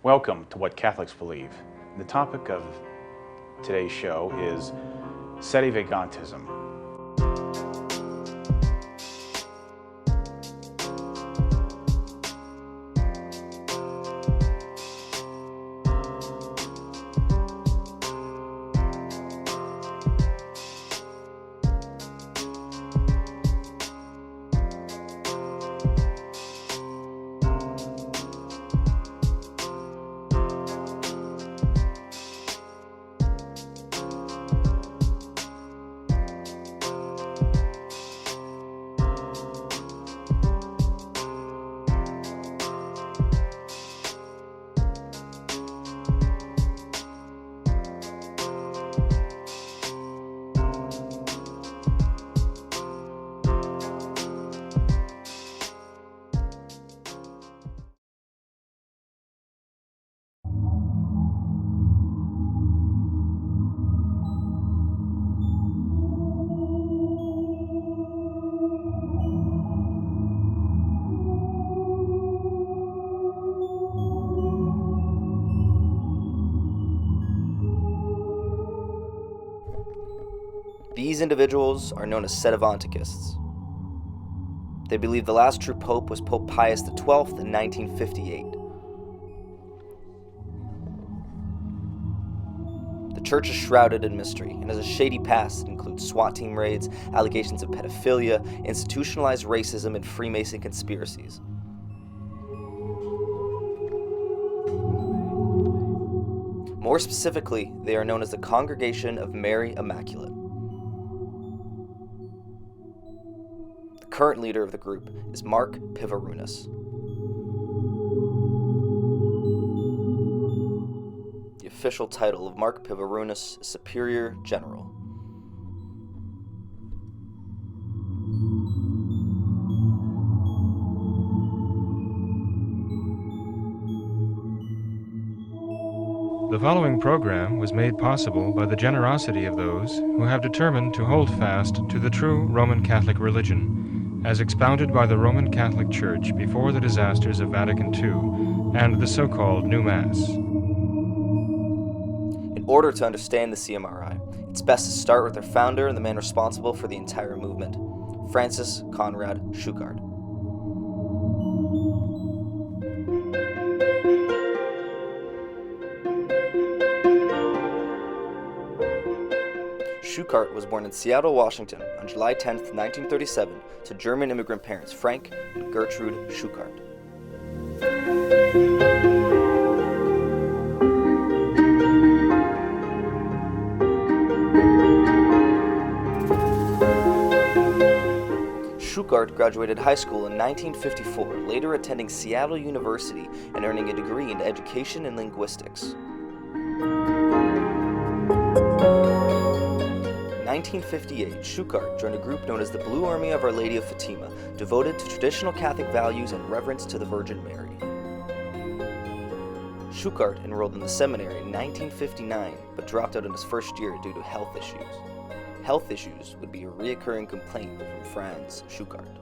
Welcome to What Catholics Believe. The topic of today's show is sedevacantism. These individuals are known as sedevacantists. They believe the last true pope was Pope Pius XII in 1958. The church is shrouded in mystery and has a shady past that includes SWAT team raids, allegations of pedophilia, institutionalized racism, and Freemason conspiracies. More specifically, they are known as the Congregation of Mary Immaculate. The current leader of the group is Mark Pivarunas. The official title of Mark Pivarunas is Superior General. The following program was made possible by the generosity of those who have determined to hold fast to the true Roman Catholic religion, as expounded by the Roman Catholic Church before the disasters of Vatican II and the so-called New Mass. In order to understand the CMRI, it's best to start with their founder and the man responsible for the entire movement, Francis Conrad Schuckardt. Schuckardt was born in Seattle, Washington on July 10, 1937, to German immigrant parents Frank and Gertrude Schuckardt. Schuckardt graduated high school in 1954, later attending Seattle University and earning a degree in education and linguistics. In 1958, Schuckardt joined a group known as the Blue Army of Our Lady of Fatima, devoted to traditional Catholic values and reverence to the Virgin Mary. Schuckardt enrolled in the seminary in 1959, but dropped out in his first year due to health issues. Health issues would be a recurring complaint from Franz Schuckardt.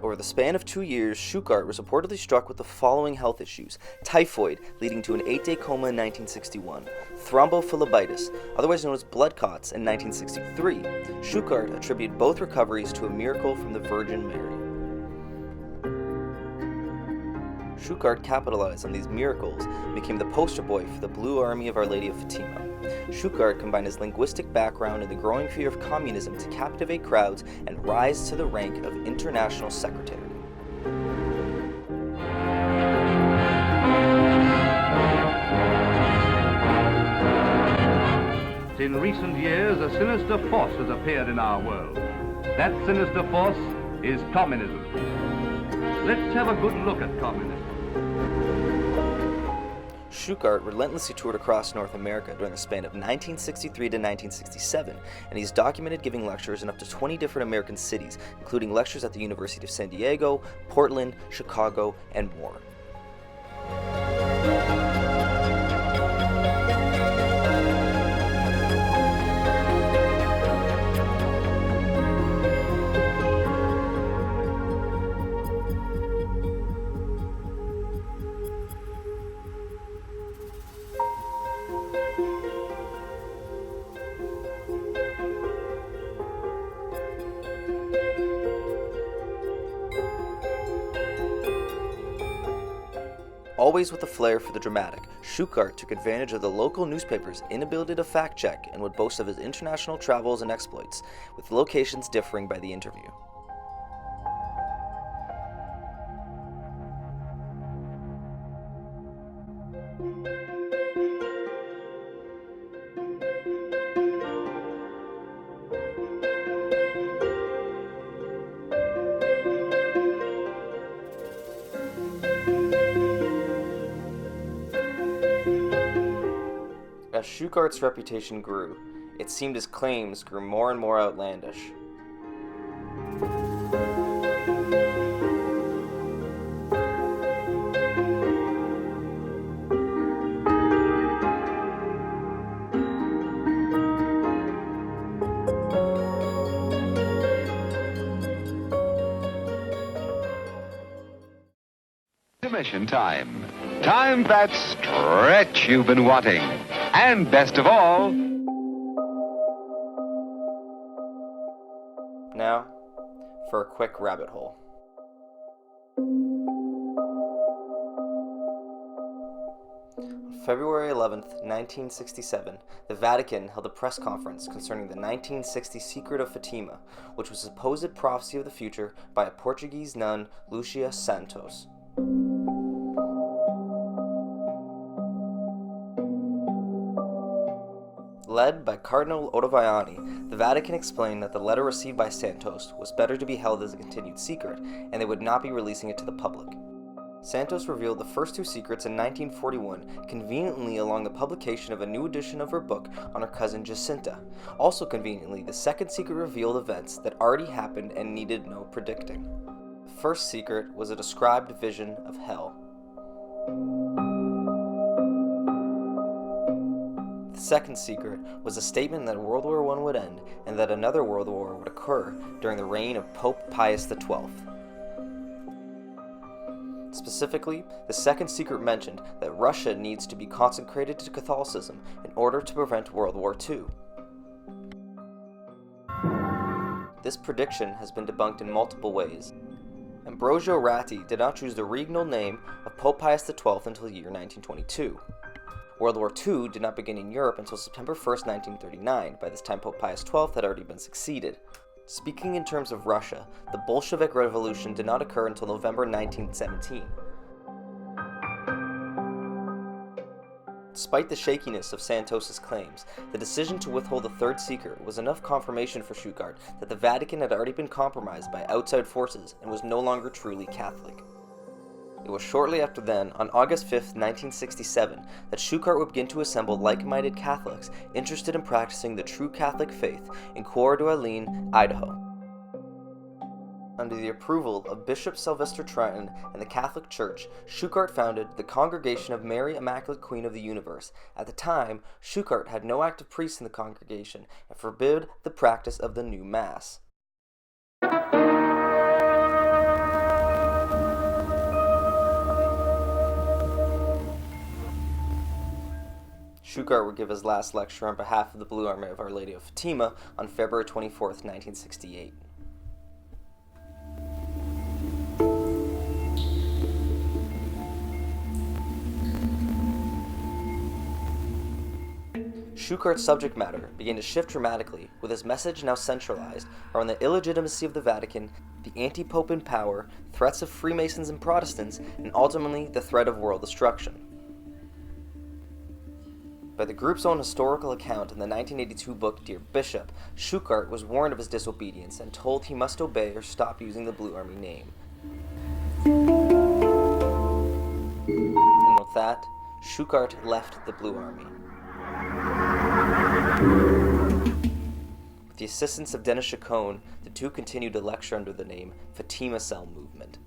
Over the span of 2 years, Schuckardt was reportedly struck with the following health issues: typhoid, leading to an 8-day coma in 1961, thrombophlebitis, otherwise known as blood clots, in 1963. Schuckardt attributed both recoveries to a miracle from the Virgin Mary. Schuckardt capitalized on these miracles and became the poster boy for the Blue Army of Our Lady of Fatima. Schuckardt combined his linguistic background and the growing fear of communism to captivate crowds and rise to the rank of international secretary. In recent years, a sinister force has appeared in our world. That sinister force is communism. Let's have a good look at communism. Schuckardt relentlessly toured across North America during the span of 1963 to 1967, and he's documented giving lectures in up to 20 different American cities, including lectures at the University of San Diego, Portland, Chicago, and more. Always with a flair for the dramatic, Schuckardt took advantage of the local newspaper's inability to fact-check and would boast of his international travels and exploits, with locations differing by the interview. As Schuckardt's reputation grew, it seemed his claims grew more and more outlandish. Intermission time. Time that stretch you've been wanting. And best of all... Now, for a quick rabbit hole. On February 11th, 1967, the Vatican held a press conference concerning the 1960 secret of Fatima, which was a supposed prophecy of the future by a Portuguese nun, LUCIA SANTOS. Led by Cardinal Ottaviani, the Vatican explained that the letter received by Santos was better to be held as a continued secret, and they would not be releasing it to the public. Santos revealed the first two secrets in 1941, conveniently along the publication of a new edition of her book on her cousin Jacinta. Also conveniently, the second secret revealed events that already happened and needed no predicting. The first secret was a described vision of hell. The second secret was a statement that World War I would end and that another World War would occur during the reign of Pope Pius XII. Specifically, the second secret mentioned that Russia needs to be consecrated to Catholicism in order to prevent World War II. This prediction has been debunked in multiple ways. Ambrosio Ratti did not choose the regnal name of Pope Pius XII until the year 1922. World War II did not begin in Europe until September 1st, 1939. By this time, Pope Pius XII had already been succeeded. Speaking in terms of Russia, the Bolshevik Revolution did not occur until November 1917. Despite the shakiness of Santos' claims, the decision to withhold the third secret was enough confirmation for Schuckardt that the Vatican had already been compromised by outside forces and was no longer truly Catholic. It was shortly after then, on August 5, 1967, that Schuckardt would begin to assemble like-minded Catholics interested in practicing the true Catholic faith in Coeur Idaho. Under the approval of Bishop Sylvester Tridentine and the Catholic Church, Schuckardt founded the Congregation of Mary Immaculate Queen of the Universe. At the time, Schuckardt had no active priests in the congregation and forbid the practice of the new Mass. Schuckardt would give his last lecture on behalf of the Blue Army of Our Lady of Fatima on February 24th, 1968. Schuckardt's subject matter began to shift dramatically, with his message now centralized around the illegitimacy of the Vatican, the anti-pope in power, threats of Freemasons and Protestants, and ultimately the threat of world destruction. By the group's own historical account in the 1982 book Dear Bishop, Schuckardt was warned of his disobedience and told he must obey or stop using the Blue Army name. And with that, Schuckardt left the Blue Army. With the assistance of Denis Chicoine, the two continued to lecture under the name Fatima Cell Movement.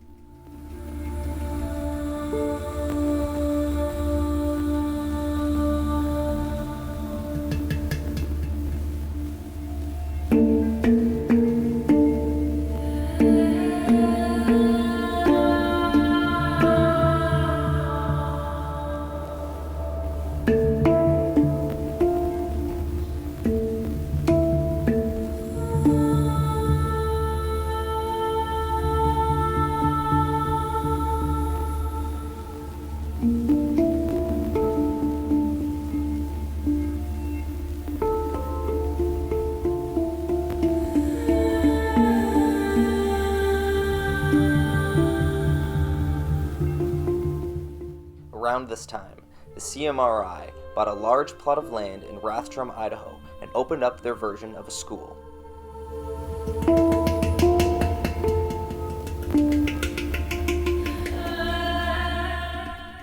around this time, the CMRI bought a large plot of land in RATHDRUM, Idaho, and opened up their version of a school.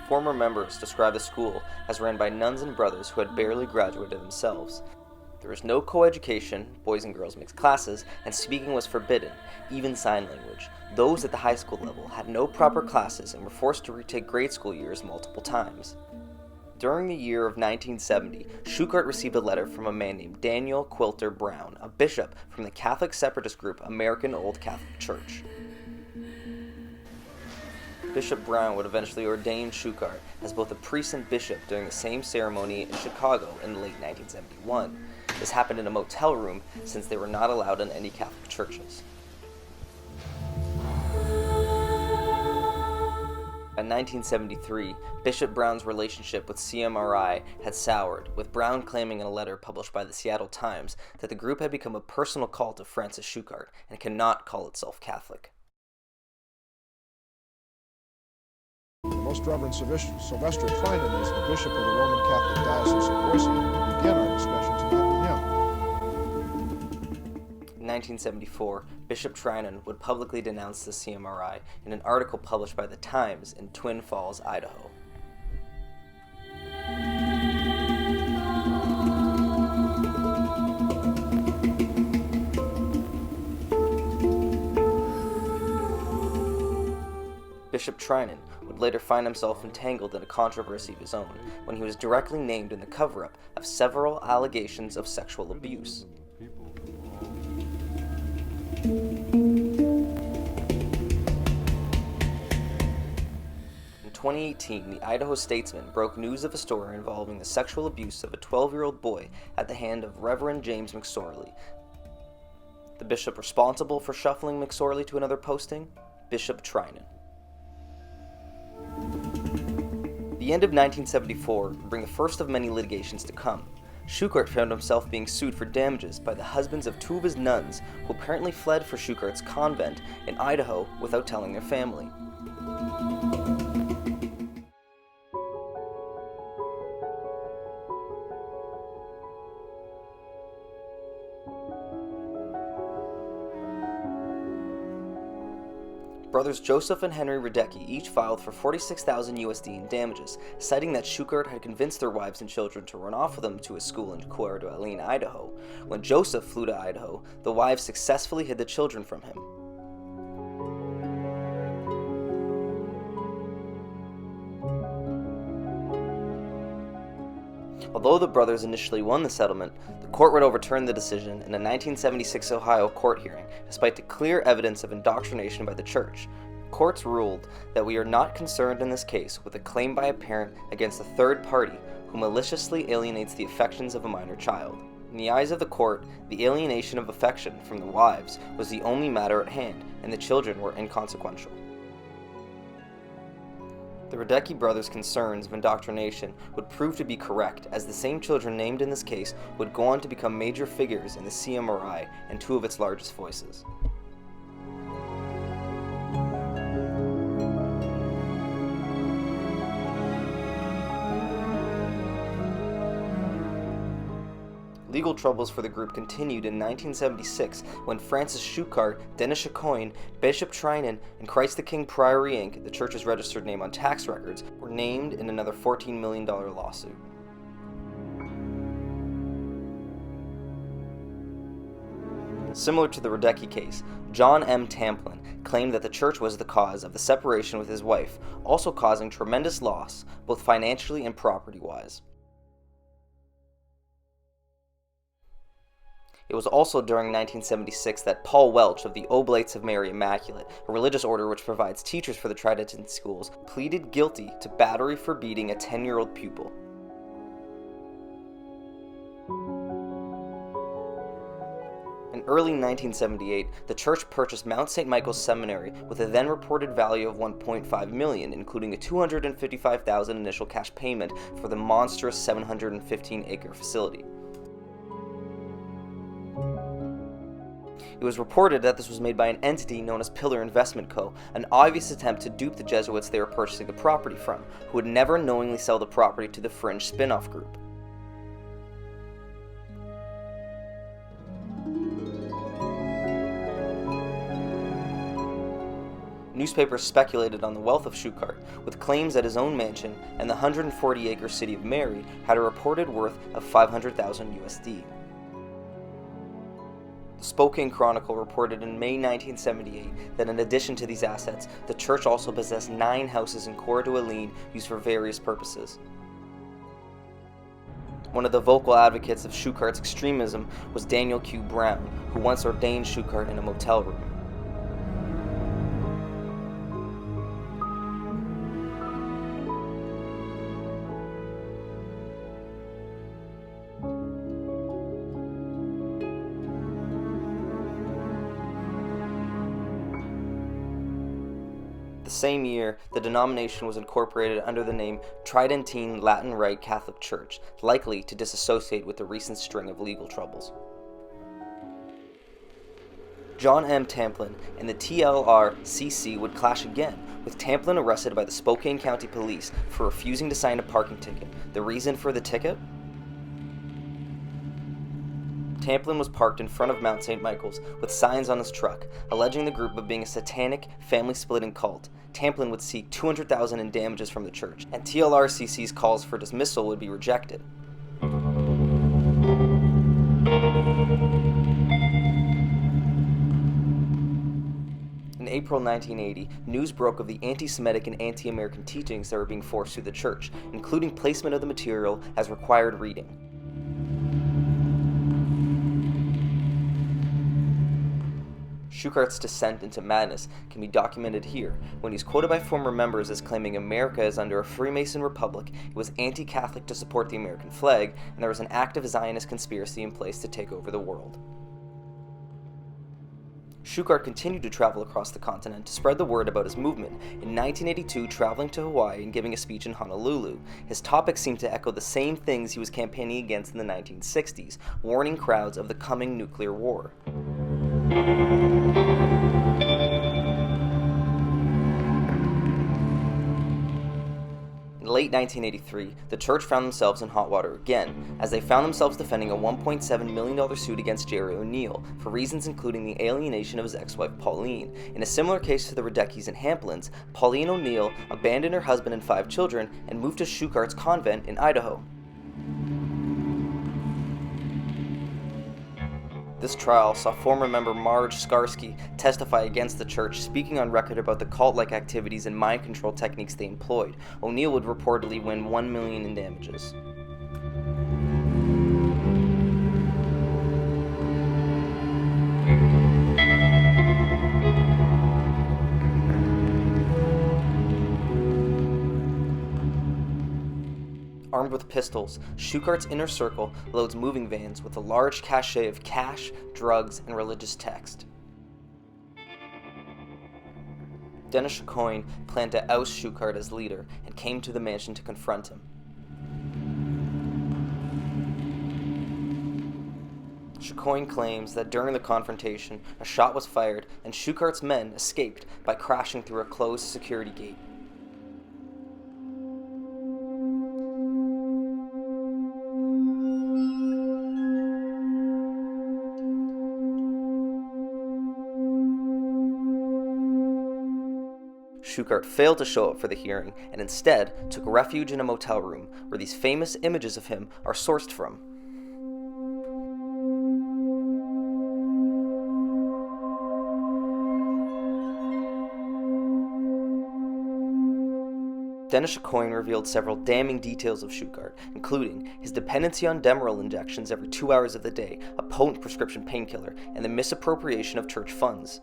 Former members describe the school as ran by nuns and brothers who had barely graduated themselves. There was no coeducation, boys and girls mixed classes, and speaking was forbidden, even sign language. Those at the high school level had no proper classes and were forced to retake grade school years multiple times. During the year of 1970, Schuckardt received a letter from a man named Daniel Quilter Brown, a bishop from the Catholic separatist group American Old Catholic Church. Bishop Brown would eventually ordain Schuckardt as both a priest and bishop during the same ceremony in Chicago in late 1971. This happened in a motel room since they were not allowed in any Catholic churches. By 1973, Bishop Brown's relationship with CMRI had soured, with Brown claiming in a letter published by the Seattle Times that the group had become a personal cult of Francis Schuckardt and cannot call itself Catholic. Most Reverend Sylvester Tridentine is the Bishop of the Roman Catholic Diocese of Boise, and we begin our discussion tonight with him. In 1974, Bishop Tridentine would publicly denounce the CMRI in an article published by the Times in Twin Falls, Idaho. Bishop Tridentine would later find himself entangled in a controversy of his own when he was directly named in the cover-up of several allegations of sexual abuse. In 2018, the Idaho Statesman broke news of a story involving the sexual abuse of a 12-year-old boy at the hand of Reverend James McSorley. The bishop responsible for shuffling McSorley to another posting? Bishop Tridentine. The end of 1974 would bring the first of many litigations to come. Schuckardt found himself being sued for damages by the husbands of two of his nuns who apparently fled for Schuckardt's convent in Idaho without telling their family. Brothers Joseph and Henry Radecki each filed for $46,000 USD in damages, citing that Schuckardt had convinced their wives and children to run off with them to a school in COEUR, Idaho. When Joseph flew to Idaho, the wives successfully hid the children from him. Although the brothers initially won the settlement, the court would overturn the decision in a 1976 Ohio court hearing, despite the clear evidence of indoctrination by the church. Courts ruled that we are not concerned in this case with a claim by a parent against a third party who maliciously alienates the affections of a minor child. In the eyes of the court, the alienation of affection from the wives was the only matter at hand, and the children were inconsequential. The Radecki brothers' concerns of indoctrination would prove to be correct, as the same children named in this case would go on to become major figures in the CMRI and two of its largest voices. Legal troubles for the group continued in 1976 when Francis Schuckardt, Denis Chicoine, Bishop Tridentine, and Christ the King Priory Inc., the church's registered name on tax records, were named in another $14 million lawsuit. Similar to the Radecki case, John M. Tamplin claimed that the church was the cause of the separation with his wife, also causing tremendous loss, both financially and property-wise. It was also during 1976 that Paul Welch of the Oblates of Mary Immaculate, a religious order which provides teachers for the Tridentine schools, pleaded guilty to battery for beating a 10-year-old pupil. In early 1978, the church purchased Mount St. Michael's Seminary with a then reported value of $1.5 million, including a $255,000 initial cash payment for the monstrous 715-acre facility. It was reported that this was made by an entity known as Pillar Investment Co., an obvious attempt to dupe the Jesuits they were purchasing the property from, who would never knowingly sell the property to the fringe spin-off group. Newspapers speculated on the wealth of Schuckardt, with claims that his own mansion and the 140-acre city of Mary had a reported worth of $500,000 USD. The Spokane Chronicle reported in May 1978 that in addition to these assets, the church also possessed 9 houses in Coeur d'Alene used for various purposes. One of the vocal advocates of Schuckardt's extremism was Daniel Q. Brown, who once ordained Schuckardt in a motel room. The same year, the denomination was incorporated under the name Tridentine Latin Rite Catholic Church, likely to disassociate with the recent string of legal troubles. John M. Tamplin and the TLRCC would clash again, with Tamplin arrested by the Spokane County Police for refusing to sign a parking ticket. The reason for the ticket? Tamplin was parked in front of Mount St. Michael's with signs on his truck, alleging the group of being a satanic, family-splitting cult. Tamplin would seek $200,000 in damages from the church, and TLRCC's calls for dismissal would be rejected. In April 1980, news broke of the anti-Semitic and anti-American teachings that were being forced through the church, including placement of the material as required reading. Schuckardt's descent into madness can be documented here, when he's quoted by former members as claiming America is under a Freemason republic, it was anti-Catholic to support the American flag, and there was an active Zionist conspiracy in place to take over the world. Schuckardt continued to travel across the continent to spread the word about his movement, in 1982 traveling to Hawaii and giving a speech in Honolulu. His topics seemed to echo the same things he was campaigning against in the 1960s, warning crowds of the coming nuclear war. In late 1983, the church found themselves in hot water again, as they found themselves defending a $1.7 million suit against Jerry O'Neill, for reasons including the alienation of his ex-wife Pauline. In a similar case to the Radecki's and Hamplins, Pauline O'Neill abandoned her husband and 5 children and moved to Schuckardt's convent in Idaho. This trial saw former member Marge Skarsky testify against the church, speaking on record about the cult-like activities and mind control techniques they employed. O'Neill would reportedly win $1 million in damages. Armed with pistols, Schuckardt's inner circle loads moving vans with a large cache of cash, drugs, and religious text. Denis Chicoine planned to oust Schuckardt as leader and came to the mansion to confront him. Chicoine claims that during the confrontation, a shot was fired and Schuckardt's men escaped by crashing through a closed security gate. Schuckardt failed to show up for the hearing and instead took refuge in a motel room where these famous images of him are sourced from. Denis Chicoine revealed several damning details of Schuckardt, including his dependency on Demerol injections every 2 hours of the day, a potent prescription painkiller, and the misappropriation of church funds.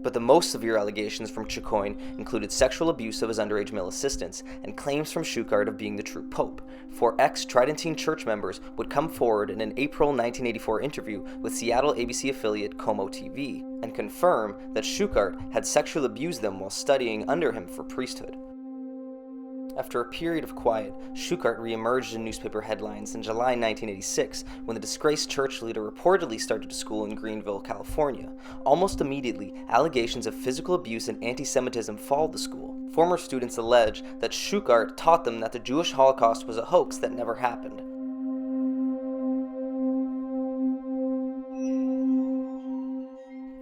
But the most severe allegations from Chicoine included sexual abuse of his underage male assistants and claims from Schuckardt of being the true pope. 4 ex-Tridentine church members would come forward in an April 1984 interview with Seattle ABC affiliate Como TV and confirm that Schuckardt had sexually abused them while studying under him for priesthood. After a period of quiet, Schuckardt re-emerged in newspaper headlines in July 1986 when the disgraced church leader reportedly started a school in Greenville, California. Almost immediately, allegations of physical abuse and anti-Semitism followed the school. Former students allege that Schuckardt taught them that the Jewish Holocaust was a hoax that never happened.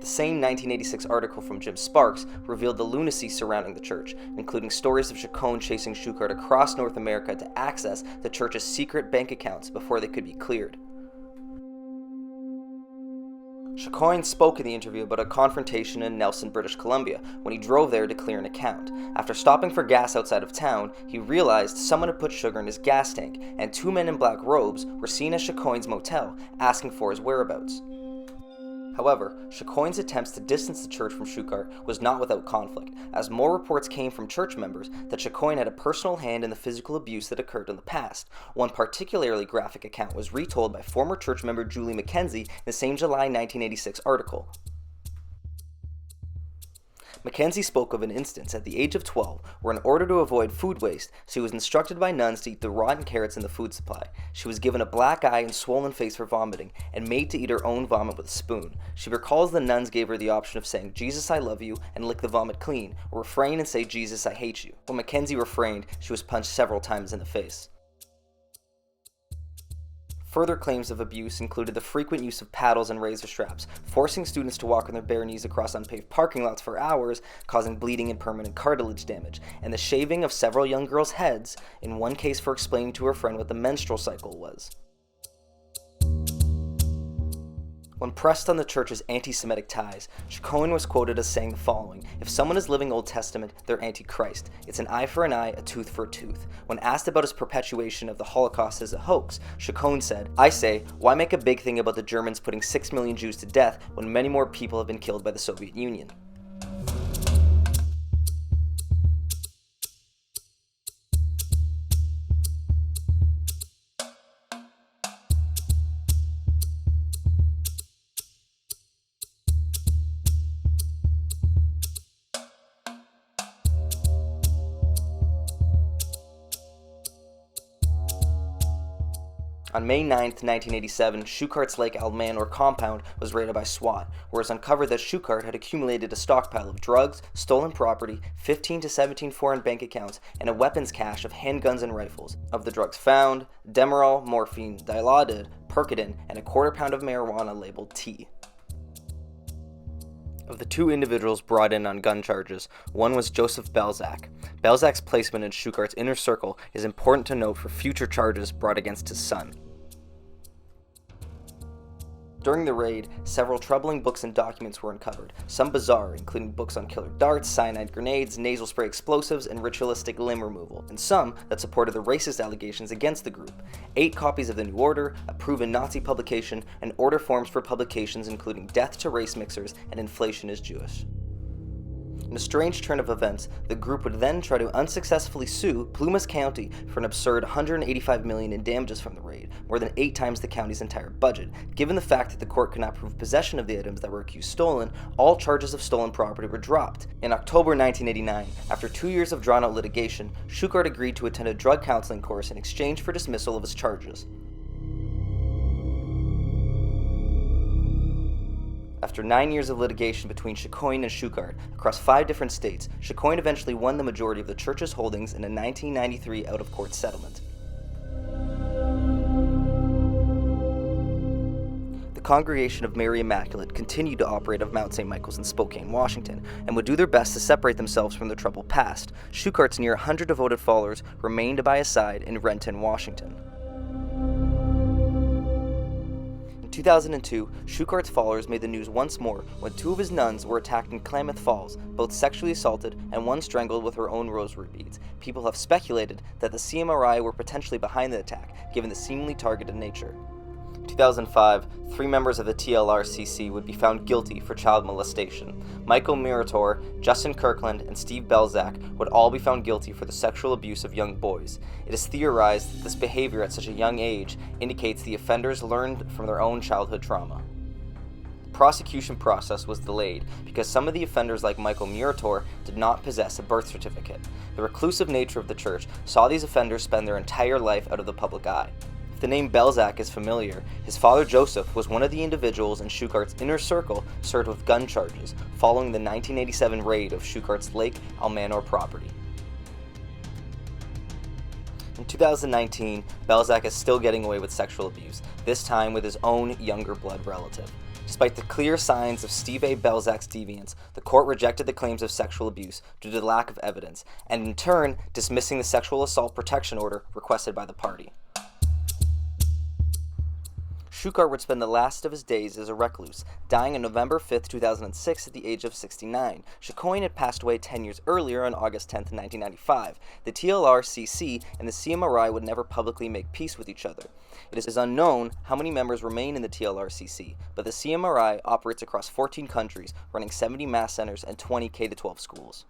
The same 1986 article from Jim Sparks revealed the lunacy surrounding the church, including stories of CHICONE chasing Schuckardt across North America to access the church's secret bank accounts before they could be cleared. Chicoine spoke in the interview about a confrontation in Nelson, British Columbia, when he drove there to clear an account. After stopping for gas outside of town, he realized someone had put sugar in his gas tank, and 2 men in black robes were seen at Chicoine's motel, asking for his whereabouts. However, Chicoine's attempts to distance the church from Schuckardt was not without conflict, as more reports came from church members that Chicoine had a personal hand in the physical abuse that occurred in the past. One particularly graphic account was retold by former church member Julie McKenzie in the same July 1986 article. McKenzie spoke of an instance at the age of 12 where, in order to avoid food waste, she was instructed by nuns to eat the rotten carrots in the food supply. She was given a black eye and swollen face for vomiting, and made to eat her own vomit with a spoon. She recalls the nuns gave her the option of saying, "Jesus, I love you," and lick the vomit clean, or refrain and say, "Jesus, I hate you." When McKenzie refrained, she was punched several times in the face. Further claims of abuse included the frequent use of paddles and razor straps, forcing students to walk on their bare knees across unpaved parking lots for hours, causing bleeding and permanent cartilage damage, and the shaving of several young girls' heads, in one case for explaining to her friend what the menstrual cycle was. When pressed on the church's anti-Semitic ties, Chicoine was quoted as saying the following: "If someone is living Old Testament, they're anti-Christ. It's an eye for an eye, a tooth for a tooth." When asked about his perpetuation of the Holocaust as a hoax, Chicoine said, "I say, why make a big thing about the Germans putting 6 million Jews to death when many more people have been killed by the Soviet Union?" On May 9, 1987, Schuckardt's Lake Almanor compound was raided by SWAT, where it was uncovered that Schuckardt had accumulated a stockpile of drugs, stolen property, 15 to 17 foreign bank accounts, and a weapons cache of handguns and rifles. Of the drugs found, Demerol, morphine, Dilaudid, Percodan, and a quarter pound of marijuana labeled T. Of the 2 individuals brought in on gun charges, one was Joseph Belzak. Belzak's placement in Schuckardt's inner circle is important to note for future charges brought against his son. During the raid, several troubling books and documents were uncovered, some bizarre, including books on killer darts, cyanide grenades, nasal spray explosives, and ritualistic limb removal, and some that supported the racist allegations against the group. 8 copies of the New Order, a proven Nazi publication, and order forms for publications including Death to Race Mixers and Inflation is Jewish. In a strange turn of events, the group would then try to unsuccessfully sue Plumas County for an absurd $185 million in damages from the raid, more than 8 times the county's entire budget. Given the fact that the court could not prove possession of the items that were accused stolen, all charges of stolen property were dropped. In October 1989, after 2 years of drawn-out litigation, Schuckardt agreed to attend a drug counseling course in exchange for dismissal of his charges. After 9 years of litigation between Chicoine and Schuckardt across 5 different states, Chicoine eventually won the majority of the church's holdings in a 1993 out-of-court settlement. The Congregation of Mary Immaculate continued to operate out of Mount St. Michael's in Spokane, Washington, and would do their best to separate themselves from their troubled past. Schuckardt's near 100 devoted followers remained by his side in Renton, Washington. In 2002, Schuckardt's followers made the news once more when 2 of his nuns were attacked in Klamath Falls, both sexually assaulted and one strangled with her own rosary beads. People have speculated that the CMRI were potentially behind the attack, given the seemingly targeted nature. In 2005, 3 members of the TLRCC would be found guilty for child molestation. Michael Murator, Justin Kirkland, and Steve Belzak would all be found guilty for the sexual abuse of young boys. It is theorized that this behavior at such a young age indicates the offenders learned from their own childhood trauma. prosecution process was delayed because some of the offenders, like Michael Murator, did not possess a birth certificate. The reclusive nature of the church saw these offenders spend their entire life out of the public eye. If the name Belzac is familiar, his father Joseph was one of the individuals in Schuckardt's inner circle served with gun charges following the 1987 raid of Schuckardt's Lake Almanor property. In 2019, Belzac is still getting away with sexual abuse, this time with his own younger blood relative. Despite the clear signs of Steve A. Belzac's deviance, the court rejected the claims of sexual abuse due to the lack of evidence, and in turn dismissing the sexual assault protection order requested by the party. Schuckardt would spend the last of his days as a recluse, dying on November 5, 2006 at the age of 69. Chicoine had passed away 10 years earlier on August 10, 1995. The TLRCC and the CMRI would never publicly make peace with each other. It is unknown how many members remain in the TLRCC, but the CMRI operates across 14 countries, running 70 mass centers and 20 K-12 schools.